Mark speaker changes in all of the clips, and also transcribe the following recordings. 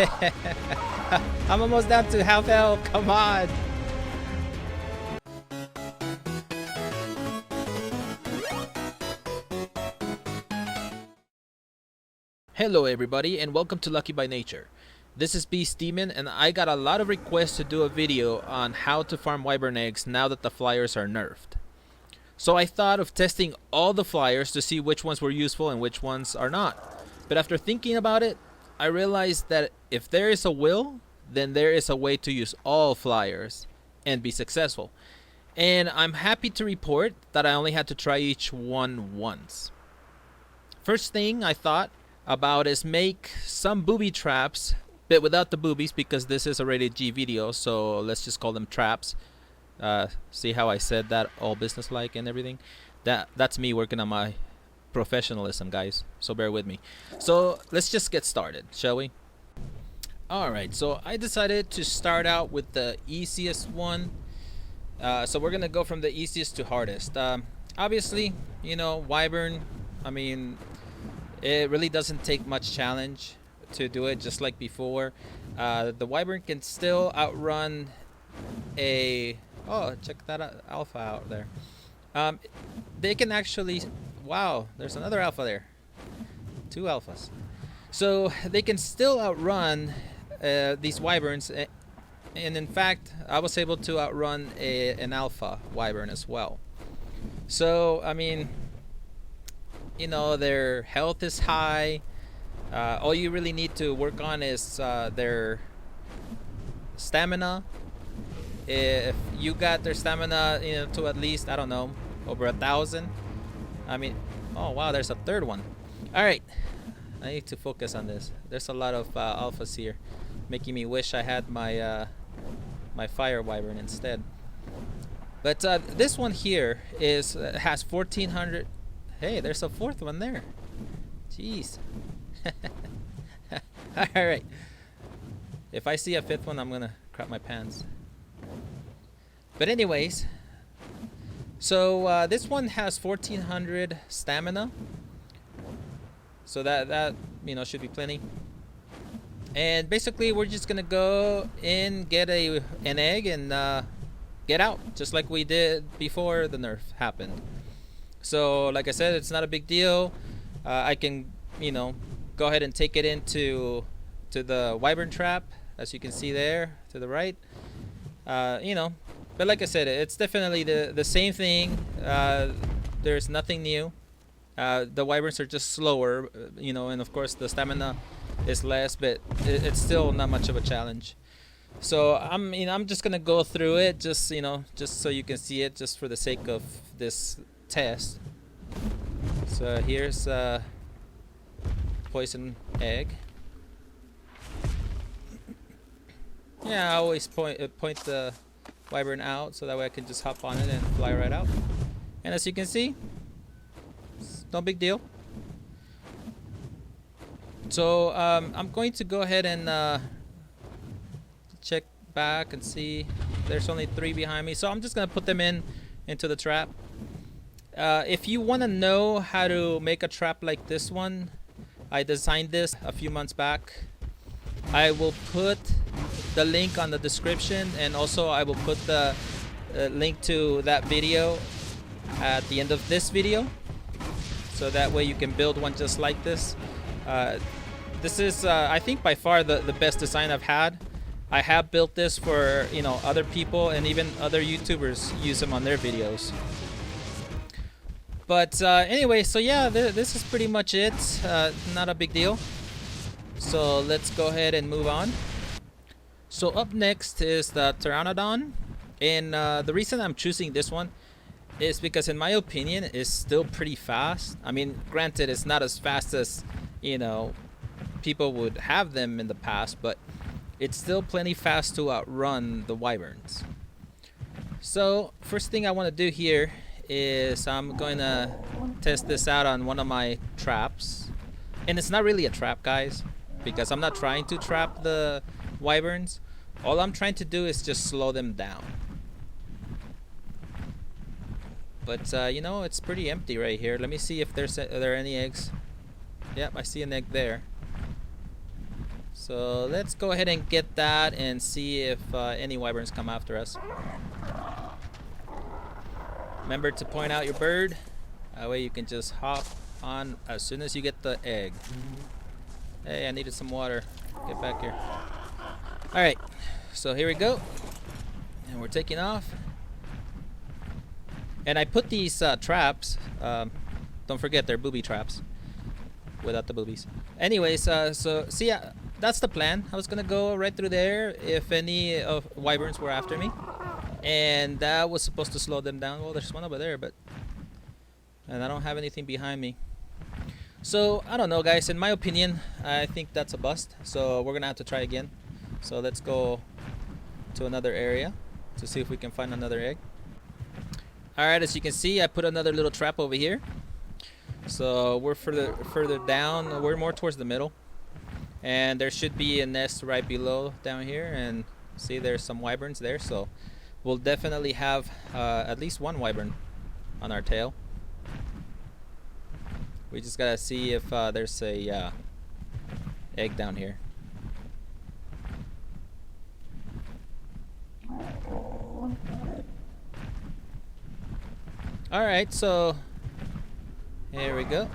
Speaker 1: I'm almost down to half health. Come on. Hello everybody and welcome to Lucky by Nature. This is BeastDaemon and I got a lot of requests to do a video on how to farm wyvern eggs now that the flyers are nerfed. So I thought of testing all the flyers to see which ones were useful and which ones are not. But after thinking about it, I realized that if there is a will, then there is a way to use all flyers and be successful. And I'm happy to report that I only had to try each one once. First thing I thought about is make some booby traps, but without the boobies because this is a rated G video, so let's just call them traps. See how I said that all business-like and everything? That's me working on my professionalism, guys, so bear with me. So let's just get started, shall we? Alright, so I decided to start out with the easiest one. So we're gonna go from the easiest to hardest. Obviously, you know, wyvern, I mean, it really doesn't take much challenge to do it, just like before. The wyvern can still outrun a... Oh, check that alpha out there. They can actually... Wow, there's another alpha there. 2 alphas. So they can still outrun these wyverns. And in fact, I was able to outrun an alpha wyvern as well. So, I mean... You know, their health is high. All you really need to work on is their stamina. If you got their stamina, you know, to at least, I don't know, over 1,000. I mean, oh wow, there's a third one. All right, I need to focus on this. There's a lot of alphas here, making me wish I had my my fire wyvern instead. But this one here has 1,400. Hey, there's a 4th one there. Jeez. Alright. If I see a 5th one, I'm gonna crap my pants. But anyways, so this one has 1,400 stamina. So that you know, should be plenty. And basically, we're just gonna go in, get an egg, and get out, just like we did before the nerf happened. So like I said, it's not a big deal. I can, you know, go ahead and take it into the wyvern trap, as you can see there to the right. You know, but like I said, it's definitely the same thing. There's nothing new. The wyverns are just slower, you know, and of course the stamina is less, but it's still not much of a challenge. So I'm just gonna go through it, just, you know, just so you can see it, just for the sake of this test. So here's poison egg. Yeah, I always point the wyvern out so that way I can just hop on it and fly right out. And as you can see, it's no big deal. So I'm going to go ahead and check back and see. There's only 3 behind me, so I'm just gonna put them into the trap. If you want to know how to make a trap like this one, I designed this a few months back. I will put the link on the description, and also I will put the link to that video at the end of this video, so that way you can build one just like this. This is I think by far the best design I've had. I have built this for, you know, other people, and even other YouTubers use them on their videos. But anyway, so yeah, this is pretty much it. Not a big deal. So let's go ahead and move on. So up next is the Pteranodon. And the reason I'm choosing this one is because, in my opinion, it's still pretty fast. I mean, granted, it's not as fast as, you know, people would have them in the past, but it's still plenty fast to outrun the wyverns. So first thing I want to do here is I'm going to test this out on one of my traps. And it's not really a trap, guys, because I'm not trying to trap the wyverns. All I'm trying to do is just slow them down. But you know, it's pretty empty right here. Let me see if there are any eggs. Yep, I see an egg there. So let's go ahead and get that and see if any wyverns come after us. Remember to point out your bird. That way you can just hop on as soon as you get the egg. Hey, I needed some water. Get back here. Alright, so here we go. And we're taking off. And I put these traps. Don't forget they're booby traps. Without the boobies. Anyways, so see, that's the plan. I was gonna go right through there if any of wyverns were after me. And that was supposed to slow them down. Well, there's one over there, and I don't have anything behind me. So I don't know, guys. In my opinion, I think that's a bust. So we're gonna have to try again. So let's go to another area to see if we can find another egg. Alright, as you can see, I put another little trap over here. So we're further down. We're more towards the middle. And there should be a nest right below down here. And see, there's some wyverns there. So we'll definitely have at least one wyvern on our tail. We just gotta see if there's a egg down here. Alright, so here we go.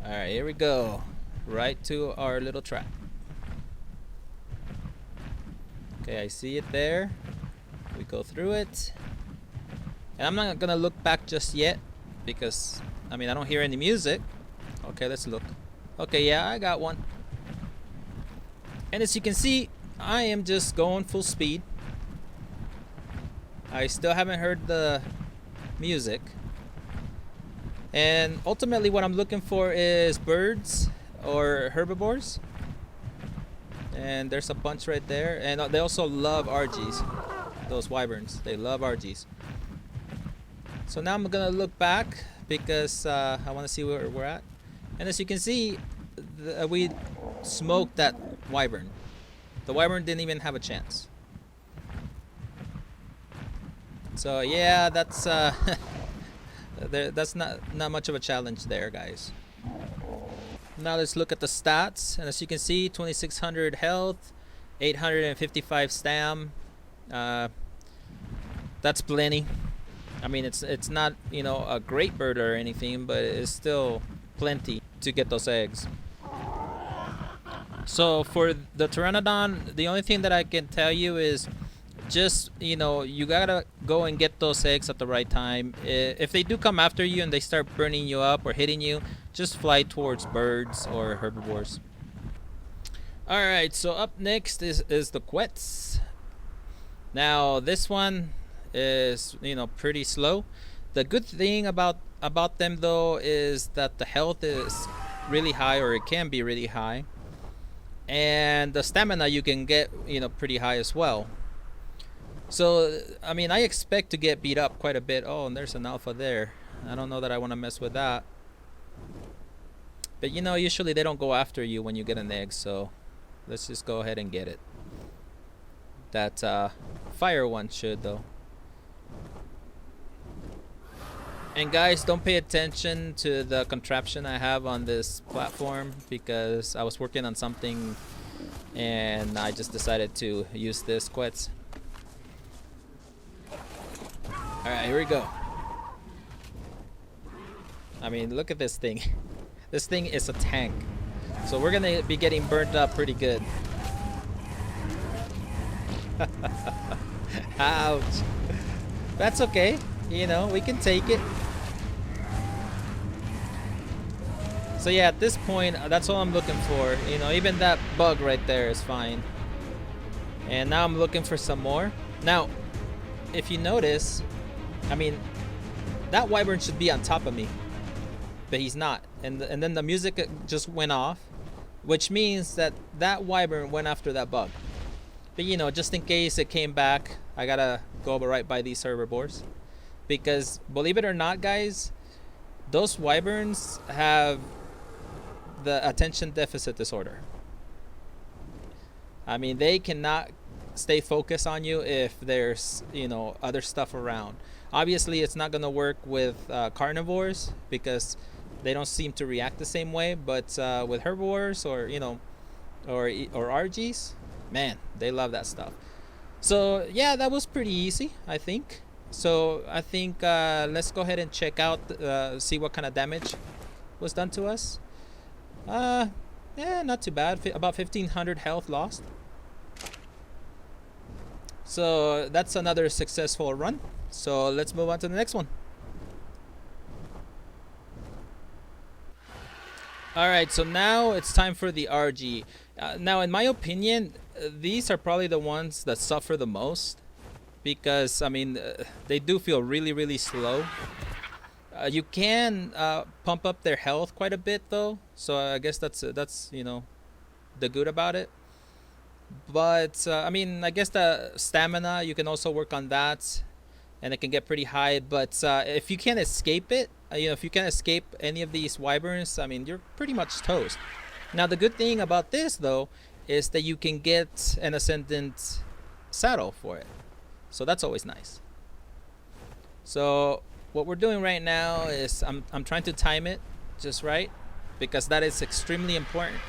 Speaker 1: Alright, here we go. Right to our little trap. Okay, I see it there. We go through it. And I'm not gonna look back just yet because, I mean, I don't hear any music. Okay, let's look. Okay, yeah, I got one. And as you can see, I am just going full speed. I still haven't heard the music. And ultimately what I'm looking for is birds or herbivores. And there's a bunch right there. And they also love RGs. Those wyverns, they love RGs. So now I'm gonna look back because I want to see where we're at. And as you can see, we smoked that wyvern. The wyvern didn't even have a chance. So yeah, that's that's not much of a challenge there, guys. Now let's look at the stats, and as you can see, 2600 health, 855 stam. That's plenty. I mean, it's not, you know, a great bird or anything, but it's still plenty to get those eggs. So for the Pteranodon, the only thing that I can tell you is just, you know, you gotta go and get those eggs at the right time. If they do come after you and they start burning you up or hitting you, just fly towards birds or herbivores. Alright, so up next is the quets. Now this one is, you know, pretty slow. The good thing about them though is that the health is really high, or it can be really high, and the stamina you can get, you know, pretty high as well. So I mean, I expect to get beat up quite a bit. Oh, and there's an alpha there. I don't know that I want to mess with that, but you know, usually they don't go after you when you get an egg, so let's just go ahead and get it. That fire one should though. And guys, don't pay attention to the contraption I have on this platform because I was working on something and I just decided to use this quets. Alright, here we go. I mean, look at this thing. This thing is a tank. So we're gonna be getting burnt up pretty good. Ouch. That's okay. You know, we can take it. So yeah, at this point, that's all I'm looking for. You know, even that bug right there is fine. And now I'm looking for some more. Now, if you notice, I mean, that wyvern should be on top of me, but he's not. And then the music just went off, which means that that wyvern went after that bug. But you know, just in case it came back, I gotta go right by these herbivores. Because believe it or not, guys, those wyverns have the attention deficit disorder. I mean, they cannot stay focused on you if there's, you know, other stuff around. Obviously, it's not gonna work with carnivores because they don't seem to react the same way. But with herbivores or or RGs, man, they love that stuff. So yeah, that was pretty easy, I think. So I think let's go ahead and check out, see what kind of damage was done to us. Yeah, not too bad. About 1,500 health lost. So that's another successful run. So let's move on to the next one. Alright, so now it's time for the RG. Now, in my opinion, these are probably the ones that suffer the most. Because, I mean, they do feel really, really slow. You can pump up their health quite a bit, though. So I guess that's the good about it. But, I mean, I guess the stamina, you can also work on that. And it can get pretty high. But if you can't escape it, if you can't escape any of these wyverns, I mean, you're pretty much toast. Now, the good thing about this, though, is that you can get an ascendant saddle for it. So that's always nice. So what we're doing right now is I'm trying to time it just right, because that is extremely important.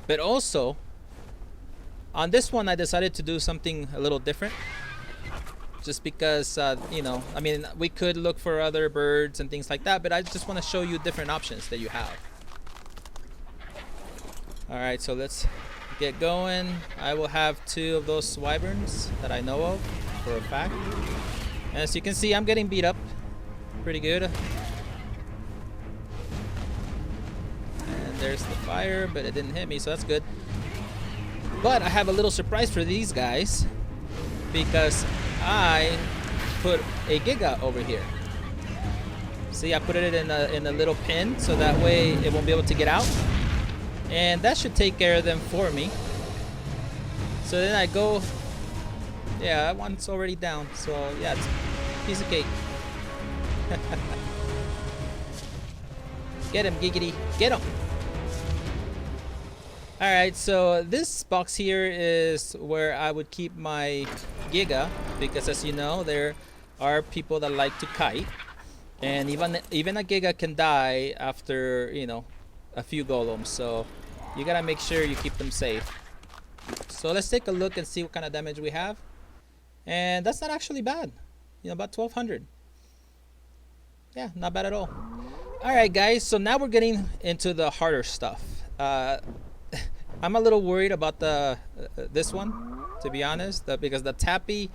Speaker 1: But also, on this one, I decided to do something a little different. Just because, I mean, we could look for other birds and things like that, but I just want to show you different options that you have. Alright, so let's get going. I will have 2 of those wyverns that I know of for a fact. And as you can see, I'm getting beat up pretty good. And there's the fire, but it didn't hit me, so that's good. But I have a little surprise for these guys, because I put a Giga over here. See, I put it in a little pin, so that way it won't be able to get out. And that should take care of them for me. So then I go, yeah, that one's already down. So yeah, it's a piece of cake. Get him, Giggity, get him. Alright, so this box here is where I would keep my Giga, because as you know, there are people that like to kite, and even a Giga can die after a few golems, so you gotta make sure you keep them safe. So let's take a look and see what kind of damage we have, and that's not actually bad, about 1,200. Yeah, not bad at all. Alright guys, so now we're getting into the harder stuff. I'm a little worried about this one, to be honest, because the tappy,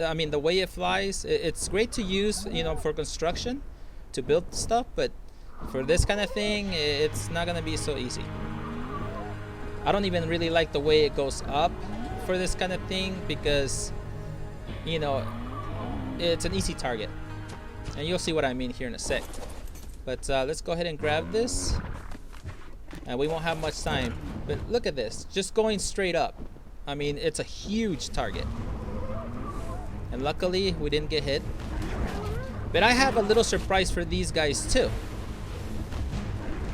Speaker 1: I mean, the way it flies, it's great to use, for construction, to build stuff, but for this kind of thing, it's not gonna be so easy. I don't even really like the way it goes up for this kind of thing, because, it's an easy target, and you'll see what I mean here in a sec. But let's go ahead and grab this. And we won't have much time, but look at this, just going straight up. I mean, it's a huge target, and luckily we didn't get hit. But I have a little surprise for these guys too.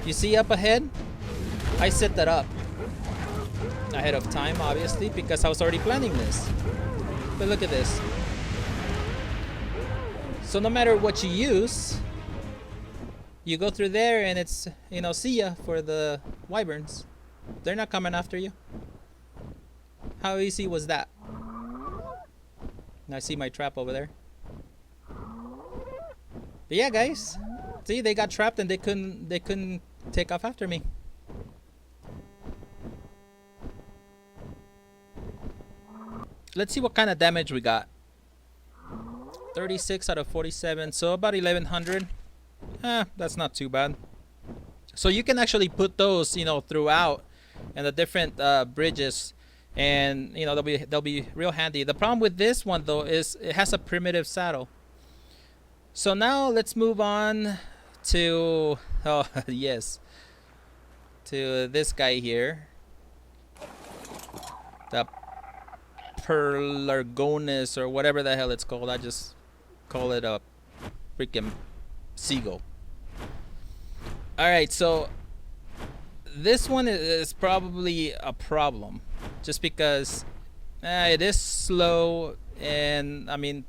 Speaker 1: You see up ahead, I set that up ahead of time, obviously, because I was already planning this. But look at this. So no matter what you use, you go through there and it's, see ya for the wyverns. They're not coming after you. How easy was that? And I see my trap over there. But yeah, guys. See, they got trapped and they couldn't take off after me. Let's see what kind of damage we got. 36 out of 47, so about 1,100. That's not too bad. So you can actually put those, throughout and the different bridges, and they'll be real handy. The problem with this one though is it has a primitive saddle. So now let's move on to yes, to this guy here, the Pelargonus or whatever the hell it's called. I just call it a freaking seagull. Alright, so this one is probably a problem, just because it is slow and I mean,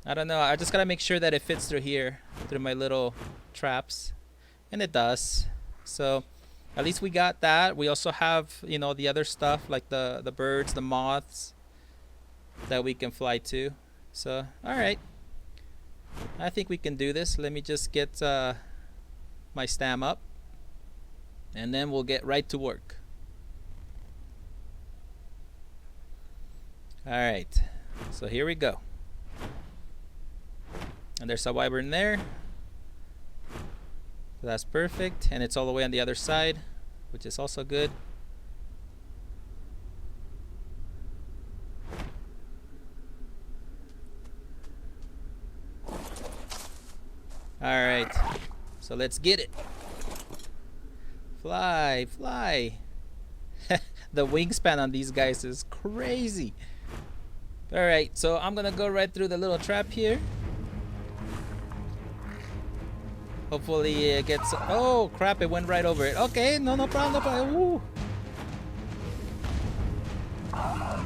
Speaker 1: I don't know, I just gotta make sure that it fits through here, through my little traps, and it does. So at least we got that. We also have, you know, the other stuff like the birds, the moths that we can fly to. So all right, I think we can do this. Let me just get my stam up, and then we'll get right to work. Alright, so here we go. And there's a wyvern there. So that's perfect, and it's all the way on the other side, which is also good. Alright, so let's get it. Fly, fly. The wingspan on these guys is crazy. Alright, so I'm gonna go right through the little trap here. Hopefully it gets... Oh crap, it went right over it. Okay, no problem, no problem. Ooh. Oh,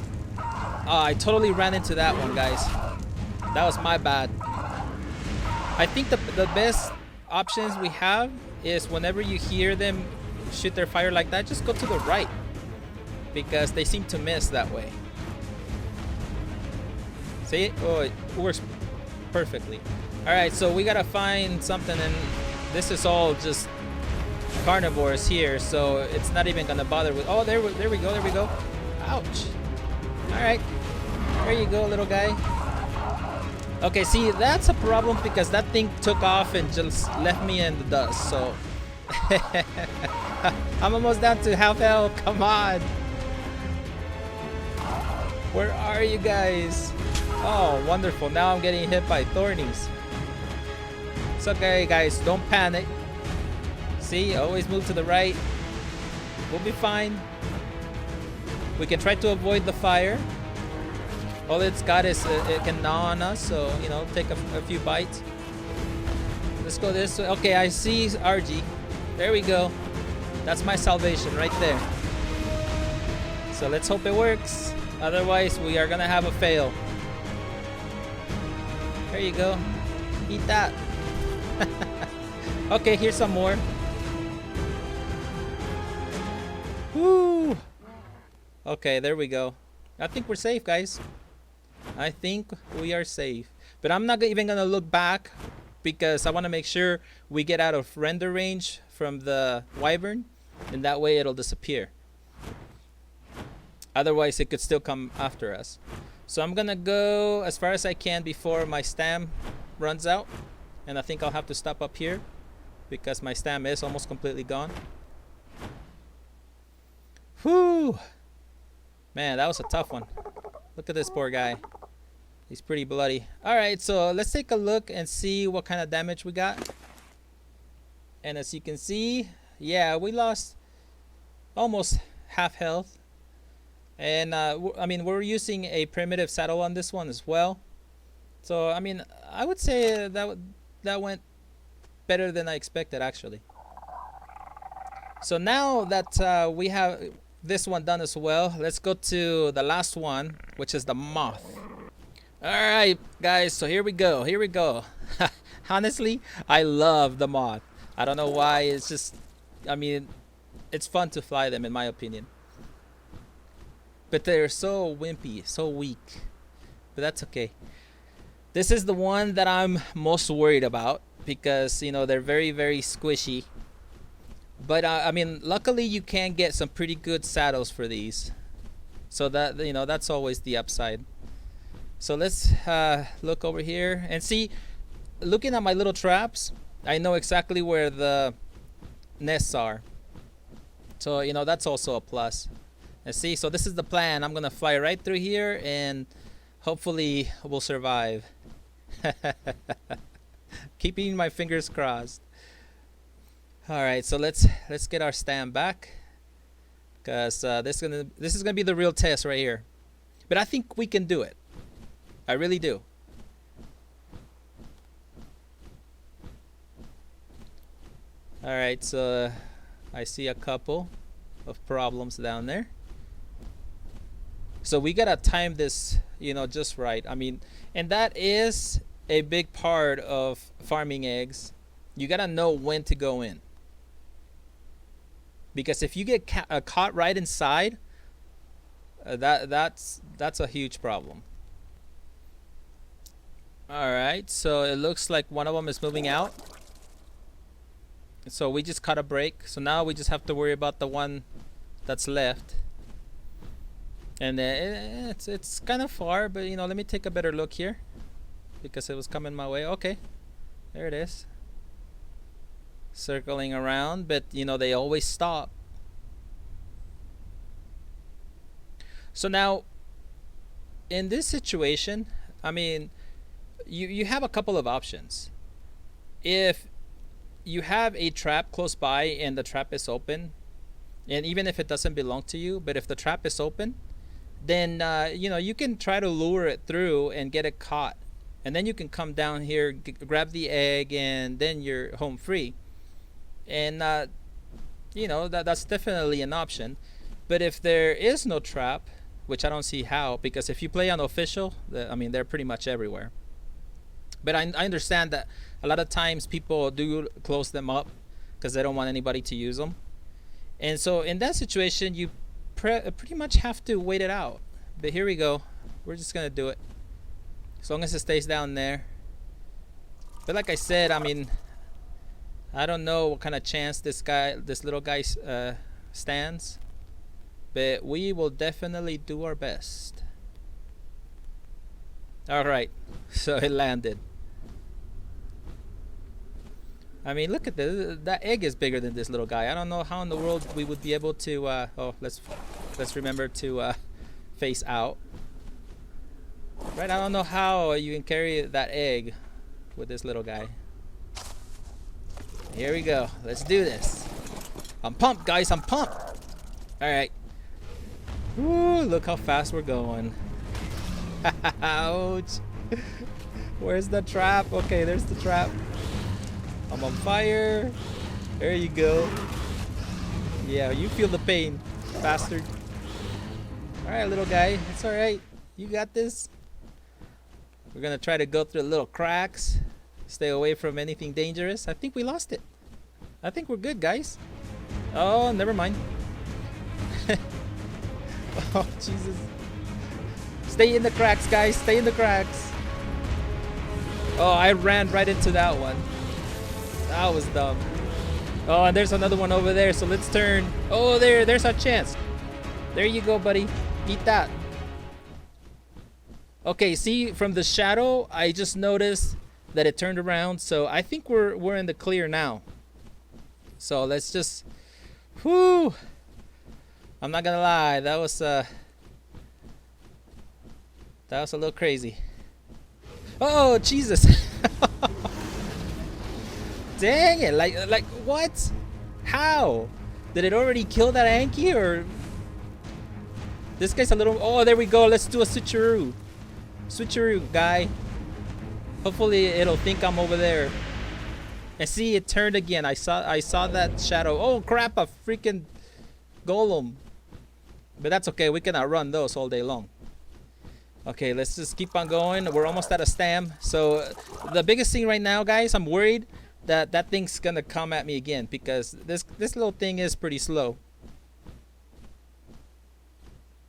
Speaker 1: I totally ran into that one, guys. That was my bad. I think the best options we have is whenever you hear them shoot their fire like that, just go to the right, because they seem to miss that way. See it? Oh, it works perfectly. Alright, so we gotta find something, and this is all just carnivores here, so it's not even gonna bother with... Oh, there we go. Ouch. Alright, there you go, little guy. Okay, see, that's a problem because that thing took off and just left me in the dust, so... I'm almost down to half health, come on! Where are you guys? Oh, wonderful. Now I'm getting hit by thornies. It's okay, guys. Don't panic. See, always move to the right. We'll be fine. We can try to avoid the fire. All it's got is it can gnaw on us, so, you know, take a few bites. Let's go this way. Okay, I see RG. There we go. That's my salvation right there. So let's hope it works. Otherwise, we are gonna have a fail. There you go. Eat that. Okay, here's some more. Woo! Okay, there we go. I think we're safe, guys. I think we are safe. But I'm not even gonna look back because I want to make sure we get out of render range from the wyvern, and that way it'll disappear. Otherwise, it could still come after us. So I'm gonna go as far as I can before my stam runs out, and I think I'll have to stop up here because my stam is almost completely gone. Whew! Man, that was a tough one. Look at this poor guy. He's pretty bloody. Alright, so let's take a look and see what kind of damage we got. And as you can see, yeah, we lost almost half health. And I mean, we're using a primitive saddle on this one as well. So I mean, I would say that went better than I expected, actually. So now that we have this one done as well, let's go to the last one, which is the moth. Alright guys, so here we go. Honestly, I love the moth. I don't know why. It's just, I mean, it's fun to fly them in my opinion. But they're so wimpy, so weak. But that's okay. This is the one that I'm most worried about because, you know, they're very, very squishy. But I mean, luckily you can get some pretty good saddles for these. So that, you know, that's always the upside. So let's look over here and see. Looking at my little traps, I know exactly where the nests are. So, you know, that's also a plus. And see, so this is the plan. I'm gonna fly right through here and hopefully we'll survive. Keeping my fingers crossed. Alright, so let's get our stand back, because this is gonna be the real test right here. But I think we can do it. I really do. Alright, so I see a couple of problems down there. So we gotta time this, you know, just right. I mean, and that is a big part of farming eggs. You gotta know when to go in, because if you get caught right inside, that's a huge problem. All right, so it looks like one of them is moving out. So we just cut a break. So now we just have to worry about the one that's left. And it's kind of far, but you know, let me take a better look here, because it was coming my way. Okay, there it is, circling around, but you know, they always stop. So now in this situation, I mean, you have a couple of options. If you have a trap close by and the trap is open, and even if it doesn't belong to you, but if the trap is open, then you know, you can try to lure it through and get it caught, and then you can come down here, grab the egg, and then you're home free. And you know, that's definitely an option. But if there is no trap, which I don't see how, because if you play on official, I mean, they're pretty much everywhere. But I understand that a lot of times people do close them up because they don't want anybody to use them. And so in that situation, you pretty much have to wait it out. But here we go. We're just gonna do it as long as it stays down there. But like I said, I mean, I don't know what kind of chance this little guy stands, but we will definitely do our best. All right, so it landed. I mean, look at this. That egg is bigger than this little guy. I don't know how in the world we would be able to oh, let's remember to face out. Right, I don't know how you can carry that egg with this little guy. Here we go. Let's do this. I'm pumped, guys. I'm pumped. All right. Woo, look how fast we're going. Ouch. Where's the trap? Okay, there's the trap. I'm on fire. There you go. Yeah, you feel the pain, bastard. Alright, little guy. It's alright. You got this. We're gonna try to go through the little cracks. Stay away from anything dangerous. I think we lost it. I think we're good, guys. Oh, never mind. Oh, Jesus. Stay in the cracks, guys. Stay in the cracks. Oh, I ran right into that one. That was dumb. Oh, and there's another one over there, so let's turn. Oh, there's our chance. There you go, buddy. Eat that. Okay, see, from the shadow, I just noticed that it turned around, so I think we're in the clear now. So let's just, whoo. I'm not gonna lie, that was a little crazy. Oh, Jesus. Dang it, like what? How? Did it already kill that Anki, or? This guy's a little, oh, there we go. Let's do a switcheroo. Switcheroo, guy. Hopefully it'll think I'm over there. And see, it turned again. I saw that shadow. Oh crap, a freaking golem. But that's okay, we can outrun those all day long. Okay, let's just keep on going. We're almost at a stam. So the biggest thing right now, guys, I'm worried that thing's gonna come at me again, because this little thing is pretty slow.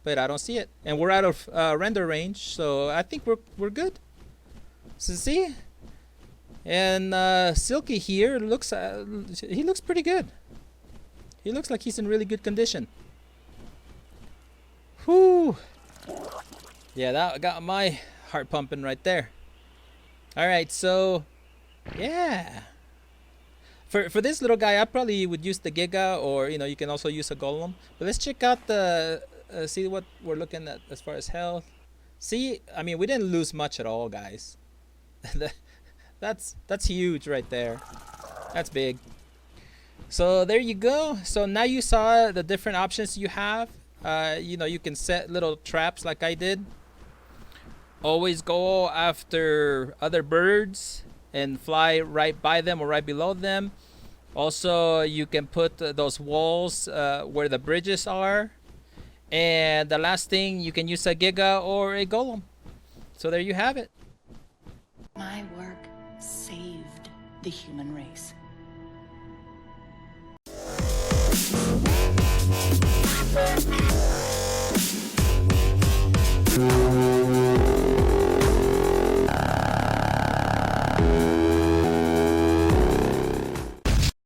Speaker 1: But I don't see it, and we're out of render range, so I think we're good. So see, and Silky here looks he looks pretty good. He looks like he's in really good condition. Whoo! Yeah, that got my heart pumping right there. All right, so yeah. For this little guy, I probably would use the Giga, or you know, you can also use a Golem. But let's check out the see what we're looking at as far as health. See, I mean, we didn't lose much at all, guys. That's huge right there. That's big. So there you go. So now you saw the different options you have. You know, you can set little traps like I did. Always go after other birds and fly right by them or right below them. Also, you can put those walls where the bridges are, And the last thing, you can use a Giga or a Golem. So there you have it.
Speaker 2: My work saved the human race.